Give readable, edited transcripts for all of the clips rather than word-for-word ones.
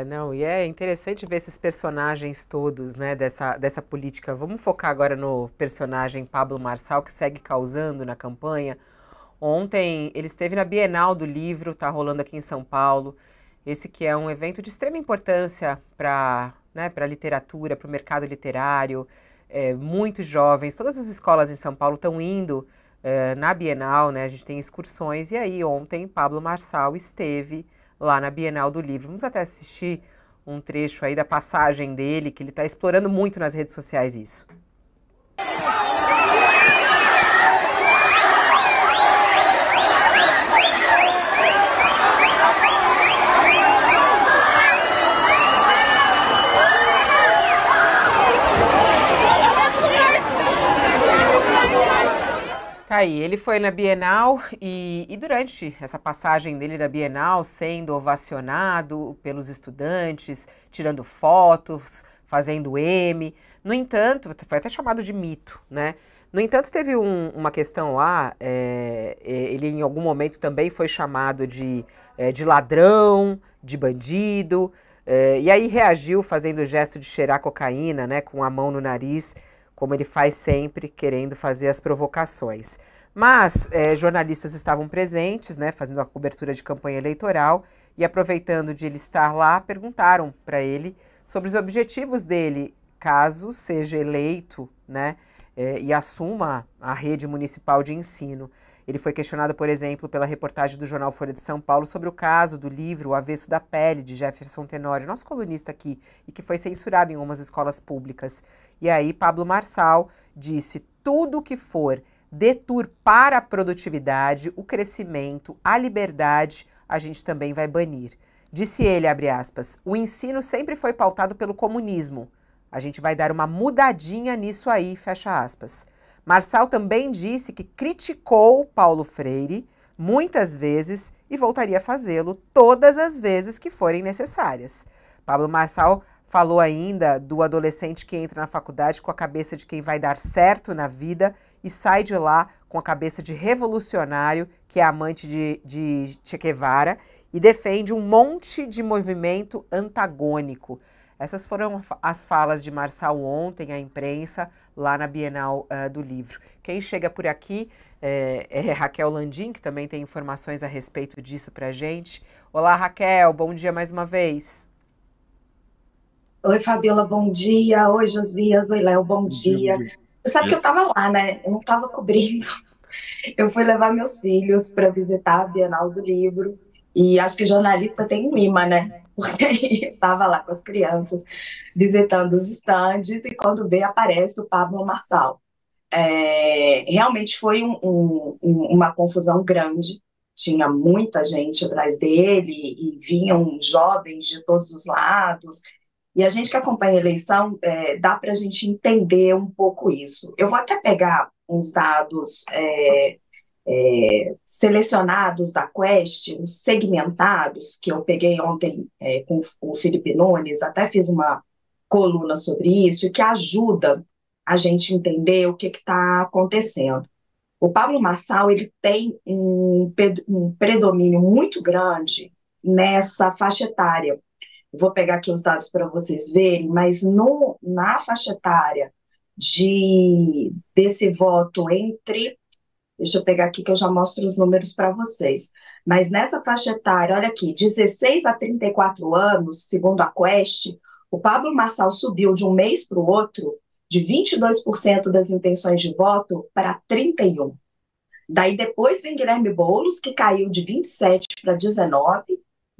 Não, e é interessante ver esses personagens todos, né, dessa política. Vamos focar agora no personagem Pablo Marçal, que segue causando na campanha. Ontem ele esteve na Bienal do Livro, está rolando aqui em São Paulo. Esse que é um evento de extrema importância para, né, para a literatura, para o mercado literário. Muitos jovens, todas as escolas em São Paulo estão indo na Bienal, né? A gente tem excursões. E aí ontem Pablo Marçal esteve lá na Bienal do Livro. Vamos até assistir um trecho aí da passagem dele, que ele está explorando muito nas redes sociais isso. Tá aí, ele foi na Bienal e durante essa passagem dele da Bienal, sendo ovacionado pelos estudantes, tirando fotos, fazendo M. No entanto, foi até chamado de mito, né? No entanto, teve uma questão lá, ele em algum momento também foi chamado de ladrão, de bandido, e aí reagiu fazendo o gesto de cheirar cocaína, né, com a mão no nariz, como ele faz sempre, querendo fazer as provocações. Mas jornalistas estavam presentes, né, fazendo a cobertura de campanha eleitoral, e aproveitando de ele estar lá, perguntaram para ele sobre os objetivos dele, caso seja eleito, né, e assuma a rede municipal de ensino. Ele foi questionado, por exemplo, pela reportagem do jornal Folha de São Paulo sobre o caso do livro O Avesso da Pele, de Jefferson Tenório, nosso colunista aqui, e que foi censurado em algumas escolas públicas. E aí Pablo Marçal disse: tudo que for deturpar a produtividade, o crescimento, a liberdade, a gente também vai banir. Disse ele, abre aspas, o ensino sempre foi pautado pelo comunismo. A gente vai dar uma mudadinha nisso aí, fecha aspas. Marçal também disse que criticou Paulo Freire muitas vezes e voltaria a fazê-lo todas as vezes que forem necessárias. Pablo Marçal falou ainda do adolescente que entra na faculdade com a cabeça de quem vai dar certo na vida e sai de lá com a cabeça de revolucionário, que é amante de Che Guevara, e defende um monte de movimento antagônico. Essas foram as falas de Marçal ontem à imprensa, lá na Bienal do Livro. Quem chega por aqui é Raquel Landim, que também tem informações a respeito disso para a gente. Olá, Raquel, bom dia mais uma vez. Oi, Fabiola, bom dia. Oi, Josias. Oi, Léo, bom Bom dia, bom dia. dia. Você sabe que eu estava lá, né? Eu não estava cobrindo. Eu fui levar meus filhos para visitar a Bienal do Livro. E acho que jornalista tem um imã, né? Porque eu estava lá com as crianças, visitando os estandes, e quando vê, aparece o Pablo Marçal. Realmente foi uma confusão grande. Tinha muita gente atrás dele e vinham jovens de todos os lados. E a gente que acompanha a eleição, dá para a gente entender um pouco isso. Eu vou até pegar uns dados selecionados da Quest, os segmentados, que eu peguei ontem com o Felipe Nunes, até fiz uma coluna sobre isso, que ajuda a gente entender o que está acontecendo. O Pablo Marçal ele tem um predomínio muito grande nessa faixa etária. Vou pegar aqui os dados para vocês verem, mas na faixa etária desse voto entre. Deixa eu pegar aqui que eu já mostro os números para vocês. Mas nessa faixa etária, olha aqui, 16 a 34 anos, segundo a Quest, o Pablo Marçal subiu de um mês para o outro de 22% das intenções de voto para 31%. Daí depois vem Guilherme Boulos, que caiu de 27 para 19,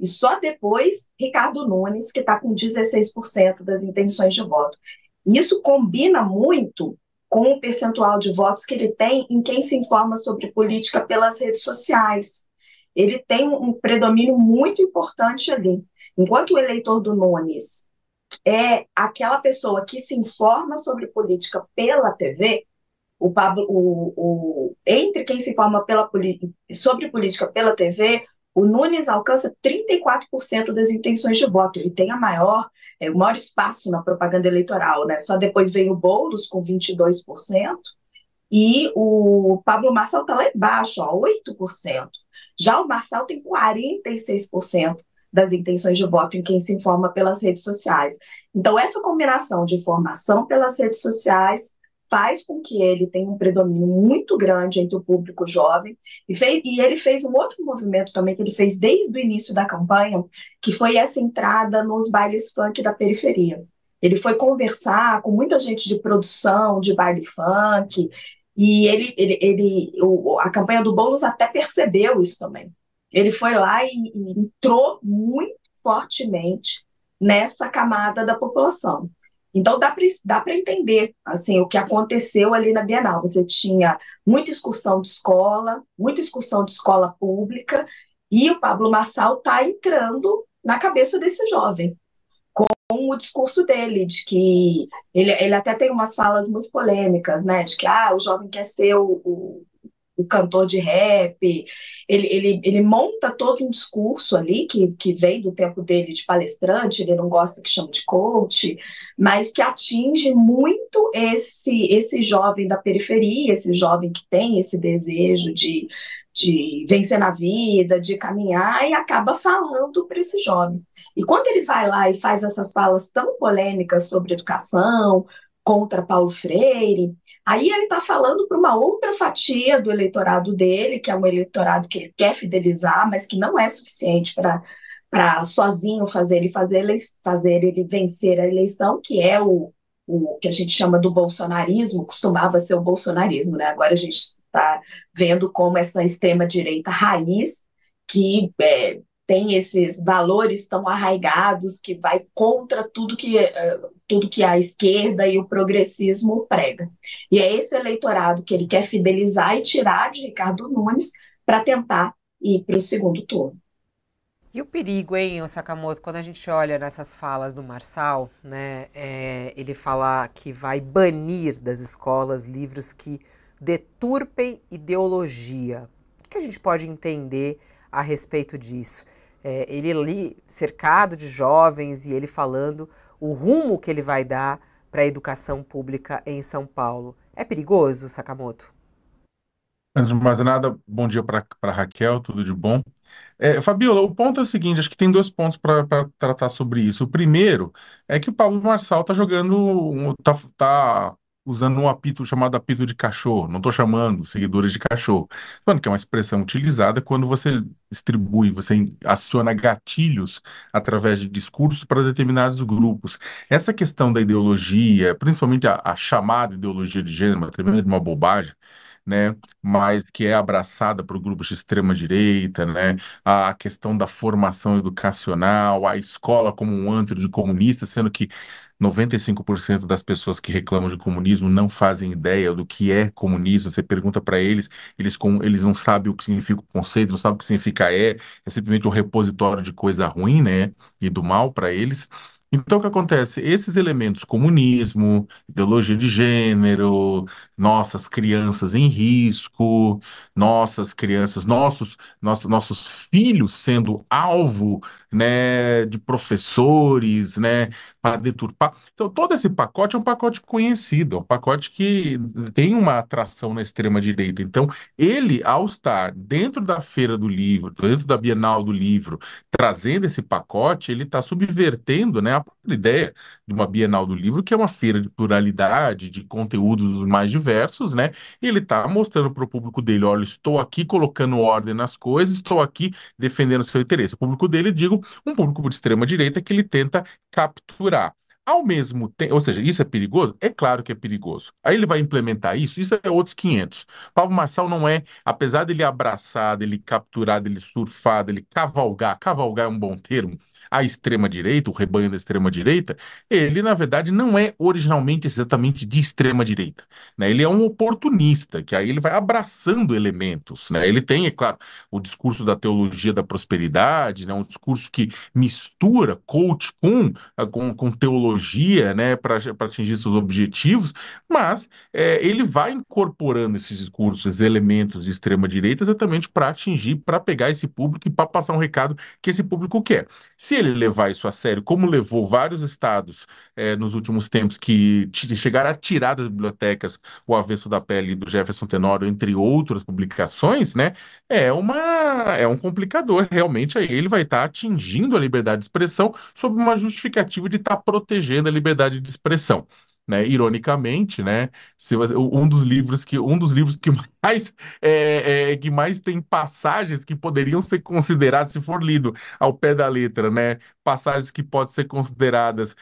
e só depois Ricardo Nunes, que está com 16% das intenções de voto. Isso combina muito com o percentual de votos que ele tem em quem se informa sobre política pelas redes sociais. Ele tem um predomínio muito importante ali. Enquanto o eleitor do Nunes é aquela pessoa que se informa sobre política pela TV, o Pablo, entre quem se informa sobre política pela TV, o Nunes alcança 34% das intenções de voto. Ele tem o maior espaço na propaganda eleitoral, né? Só depois vem o Boulos com 22%, e o Pablo Marçal está lá embaixo, ó, 8%. Já o Marçal tem 46% das intenções de voto em quem se informa pelas redes sociais. Então, essa combinação de informação pelas redes sociais faz com que ele tenha um predomínio muito grande entre o público jovem, e ele fez um outro movimento também, que ele fez desde o início da campanha, que foi essa entrada nos bailes funk da periferia. Ele foi conversar com muita gente de produção, de baile funk, e a campanha do Boulos até percebeu isso também. Ele foi lá e entrou muito fortemente nessa camada da população. Então dá para entender assim o que aconteceu ali na Bienal. Você tinha muita excursão de escola pública, e o Pablo Marçal está entrando na cabeça desse jovem com o discurso dele, de que ele até tem umas falas muito polêmicas, né? De que o jovem quer ser o cantor de rap. Ele monta todo um discurso ali que vem do tempo dele de palestrante, ele não gosta que chame de coach, mas que atinge muito esse jovem da periferia, esse jovem que tem esse desejo de vencer na vida, de caminhar, e acaba falando para esse jovem. E quando ele vai lá e faz essas falas tão polêmicas sobre educação, contra Paulo Freire, aí ele está falando para uma outra fatia do eleitorado dele, que é um eleitorado que ele quer fidelizar, mas que não é suficiente para sozinho fazer ele vencer a eleição, que é o que a gente chama do bolsonarismo, costumava ser o bolsonarismo, né? Agora a gente está vendo como essa extrema-direita raiz, que tem esses valores tão arraigados, que vai contra tudo que a esquerda e o progressismo prega. E é esse eleitorado que ele quer fidelizar e tirar de Ricardo Nunes para tentar ir para o segundo turno. E o perigo, hein, Sakamoto, quando a gente olha nessas falas do Marçal, né, ele fala que vai banir das escolas livros que deturpem ideologia. O que a gente pode entender a respeito disso? Ele ali cercado de jovens e ele falando o rumo que ele vai dar para a educação pública em São Paulo. É perigoso, Sakamoto? Antes de mais nada, bom dia para Raquel, tudo de bom? Fabiola, o ponto é o seguinte, acho que tem dois pontos para tratar sobre isso. O primeiro é que o Pablo Marçal tá jogando, tá usando um apito chamado apito de cachorro. Não estou chamando seguidores de cachorro. Falando que é uma expressão utilizada quando você distribui, você aciona gatilhos através de discursos para determinados grupos. Essa questão da ideologia, principalmente a chamada ideologia de gênero, uma tremenda de uma bobagem, né, mas que é abraçada por grupos de extrema direita, né, a questão da formação educacional, a escola como um antro de comunistas, sendo que 95% das pessoas que reclamam de comunismo não fazem ideia do que é comunismo. Você pergunta para eles, eles não sabem o que significa o conceito, não sabem o que significa é simplesmente um repositório de coisa ruim, né, e do mal para eles. Então, o que acontece? Esses elementos, comunismo, ideologia de gênero, nossas crianças em risco, nossas crianças, nossos filhos sendo alvo, né, de professores, né, para deturpar. Então, todo esse pacote é um pacote conhecido, é um pacote que tem uma atração na extrema-direita. Então, ele, ao estar dentro da Feira do Livro, dentro da Bienal do Livro, trazendo esse pacote, ele está subvertendo, né, a própria ideia de uma Bienal do Livro, que é uma feira de pluralidade, de conteúdos mais diversos, né? E ele está mostrando para o público dele, olha, estou aqui colocando ordem nas coisas, estou aqui defendendo seu interesse. O público dele, digo, um público de extrema direita que ele tenta capturar. Ao mesmo tempo, ou seja, isso é perigoso? É claro que é perigoso. Aí ele vai implementar isso é outros 500. Pablo Marçal não é, apesar dele abraçar, dele capturar, dele surfar, dele cavalgar é um bom termo, a extrema-direita, o rebanho da extrema-direita, ele, na verdade, não é originalmente exatamente de extrema-direita, né? Ele é um oportunista, que aí ele vai abraçando elementos, né? Ele tem, é claro, o discurso da teologia da prosperidade, né? Um discurso que mistura coach com teologia, né? Para atingir seus objetivos, mas ele vai incorporando esses discursos, esses elementos de extrema-direita exatamente para atingir, para pegar esse público e para passar um recado que esse público quer. Se ele levar isso a sério, como levou vários estados nos últimos tempos que chegaram a tirar das bibliotecas O Avesso da Pele do Jefferson Tenório, entre outras publicações, né? É um complicador. Realmente, aí ele vai estar atingindo a liberdade de expressão sob uma justificativa de estar protegendo a liberdade de expressão. Né? Ironicamente, né? Um dos livros que mais que mais tem passagens que poderiam ser consideradas, se for lido ao pé da letra, né? Passagens que podem ser consideradas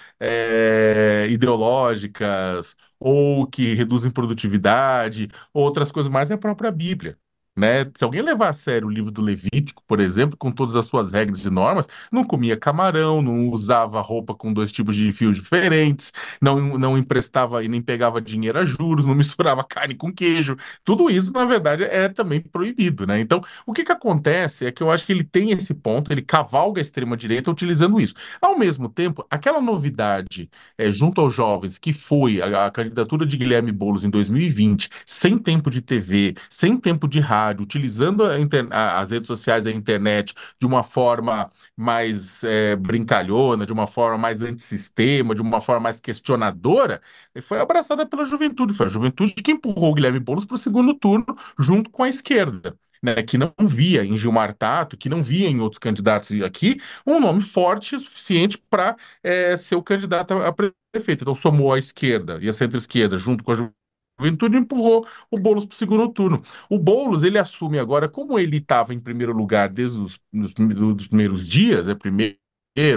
ideológicas ou que reduzem produtividade, ou outras coisas mais, é a própria Bíblia. Né? Se alguém levar a sério o livro do Levítico, por exemplo, com todas as suas regras e normas, não comia camarão, não usava roupa com dois tipos de fios diferentes, não emprestava e nem pegava dinheiro a juros, não misturava carne com queijo. Tudo isso, na verdade, é também proibido, né? Então, o que que acontece é que eu acho que ele tem esse ponto, ele cavalga a extrema-direita utilizando isso. Ao mesmo tempo, aquela novidade junto aos jovens, que foi a candidatura de Guilherme Boulos em 2020, sem tempo de TV, sem tempo de rádio, utilizando as redes sociais e a internet de uma forma mais brincalhona, de uma forma mais antissistema, de uma forma mais questionadora, foi abraçada pela juventude. Foi a juventude que empurrou o Guilherme Boulos para o segundo turno, junto com a esquerda. Né, que não via em Gilmar Tato, que não via em outros candidatos aqui, um nome forte o suficiente para ser o candidato a prefeito. Então, somou a esquerda e a centro-esquerda junto com a juventude e empurrou o Boulos para o segundo turno. O Boulos, ele assume agora, como ele estava em primeiro lugar desde dos primeiros dias, primeiro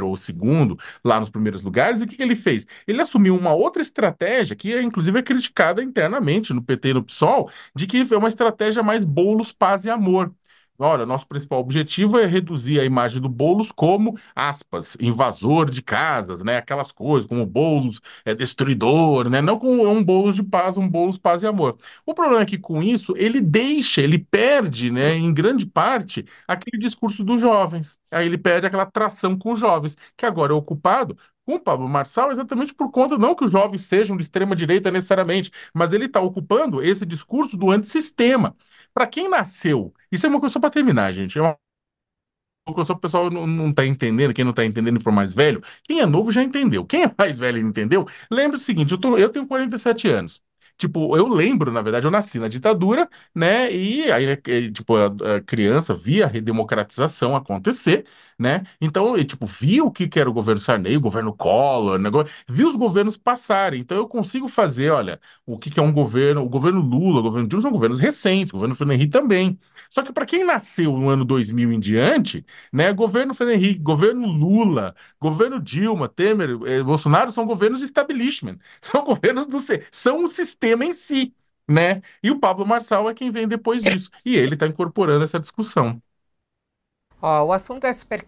ou segundo, lá nos primeiros lugares, e o que que ele fez? Ele assumiu uma outra estratégia, que inclusive é criticada internamente no PT e no PSOL, de que é uma estratégia mais Boulos, paz e amor. Olha, nosso principal objetivo é reduzir a imagem do Boulos como, aspas, invasor de casas, né? Aquelas coisas, como o Boulos é destruidor, né? Não como um Boulos de paz, um Boulos, paz e amor. O problema é que com isso ele perde, né, em grande parte, aquele discurso dos jovens. Aí ele perde aquela tração com os jovens, que agora é ocupado com o Pablo Marçal exatamente por conta, não que os jovens sejam de extrema direita necessariamente, mas ele está ocupando esse discurso do antissistema. Para quem nasceu, isso é uma coisa só para terminar, gente. É uma coisa só que o pessoal não tá entendendo, quem não tá entendendo for mais velho. Quem é novo já entendeu. Quem é mais velho e não entendeu, lembra o seguinte: eu tenho 47 anos. Tipo, eu lembro, na verdade, eu nasci na ditadura, né? E aí, tipo, a criança via a redemocratização acontecer, né? Então, tipo, vi o que que era o governo Sarney, o governo Collor, vi os governos passarem. Então, eu consigo fazer, olha, o que que é um governo, o governo Lula, o governo Dilma são governos recentes, o governo Fernando Henrique também. Só que para quem nasceu no ano 2000 em diante, né, governo Fernando Henrique, governo Lula, governo Dilma, Temer, Bolsonaro são governos de establishment, são governos são um sistema em si, né? E o Pablo Marçal é quem vem depois disso, e ele está incorporando essa discussão. Ó, o assunto é super